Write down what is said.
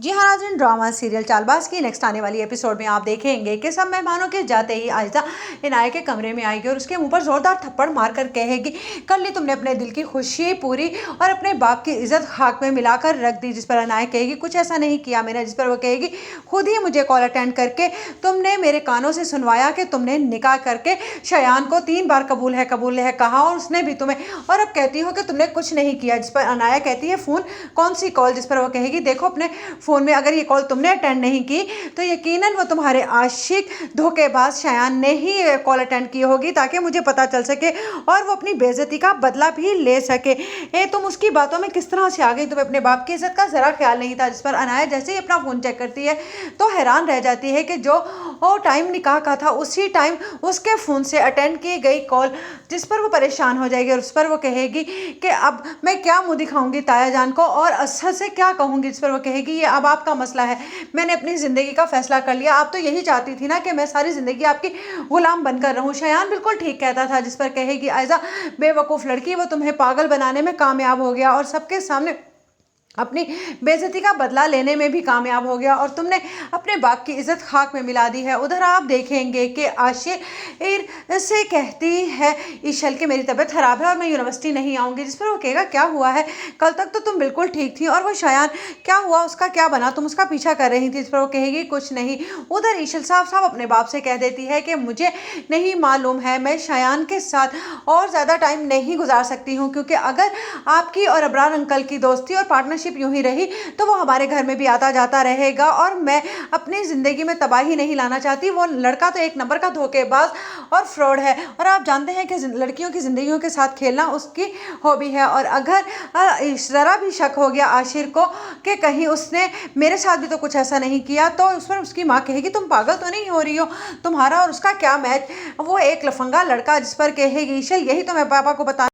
जी हाँ नाज़रीन, drama serial Chaalbaaz की नेक्स्ट आने वाली एपिसोड में आप देखेंगे कि सब मेहमानों के जाते ही आयशा इनाया के कमरे में आएगी और उसके मुंह पर जोरदार थप्पड़ मार कर कहेगी, कर ली तुमने अपने दिल की खुशी पूरी और अपने बाप की इज्जत खाक में मिलाकर रख दी। जिस पर इनाया कहेगी, कुछ ऐसा नहीं किया मैंने। जिस पर वो कहेगी, खुद ही मुझे कॉल अटेंड करके तुमने मेरे कानों से सुनवाया कि तुमने निकाह करके शयान को 3 बार कबूल है कहा और उसने भी तुम्हें, और अब कहती हो कि तुमने कुछ नहीं किया। जिस पर इनाया कहती है, फ़ोन कौन सी कॉल? जिस पर वो कहेगी, देखो अपने फ़ोन में अगर ये कॉल तुमने अटेंड नहीं की तो यकीनन वो तुम्हारे आशिक धोखेबाज शयान ने ही कॉल अटेंड की होगी ताकि मुझे पता चल सके और वो अपनी बेइज्जती का बदला भी ले सके। तुम उसकी बातों में किस तरह से आ गई? तुम्हें अपने बाप की इज्जत का ज़रा ख्याल नहीं था। जिस पर अनाया जैसे ही अपना फ़ोन चेक करती है तो हैरान रह जाती है कि जो टाइम निकाह का था उसी टाइम उसके फ़ोन से अटेंड की गई कॉल। जिस पर वो परेशान हो जाएगी और उस पर वो कहेगी कि अब मैं क्या मुँह दिखाऊंगी ताया जान को और असद से क्या कहूँगी। जिस पर वो कहेगी, ये अब आपका मसला है, मैंने अपनी ज़िंदगी का फैसला कर लिया। आप तो यही चाहती थी ना कि मैं सारी ज़िंदगी आपकी गुलाम बनकर रहूं। शयान बिल्कुल ठीक कहता था। जिस पर कहेगी, आयशा बेवकूफ़ लड़की, वो तुम्हें पागल बनाने में कामयाब हो गया और सबके सामने अपनी बेइज्जती का बदला लेने में भी कामयाब हो गया और तुमने अपने बाप की इज्जत खाक में मिला दी है। उधर आप देखेंगे कि आशिर से कहती है ईशल कि मेरी तबीयत ख़राब है और मैं यूनिवर्सिटी नहीं आऊँगी। जिस पर वो कहेगा, क्या हुआ है? कल तक तो तुम बिल्कुल ठीक थी और वो शयान क्या हुआ, उसका क्या बना? तुम उसका पीछा कर रही थी। जिस पर वो कहेगी, कुछ नहीं। उधर ईशल साफ अपने बाप से कह देती है कि मुझे नहीं मालूम है, मैं शयान के साथ और ज़्यादा टाइम नहीं गुजार सकती हूँ क्योंकि अगर आपकी और अबरार अंकल की दोस्ती और पार्टनरशिप यूं ही रही तो वो हमारे घर में भी आता जाता रहेगा और मैं अपनी ज़िंदगी में तबाही नहीं लाना चाहती। वो लड़का तो एक नंबर का धोखेबाज और फ्रॉड है और आप जानते हैं कि लड़कियों की ज़िंदगियों के साथ खेलना उसकी हॉबी है। और अगर ज़रा भी शक हो गया आशिर को कि कहीं उसने मेरे साथ भी तो कुछ ऐसा नहीं किया तो उस पर उसकी माँ कहेगी, तुम पागल तो नहीं हो रही हो, तुम्हारा और उसका क्या मैच? वो एक लफंगा लड़का। जिस पर कहेगी, ईशल यही तो मैं पापा को बता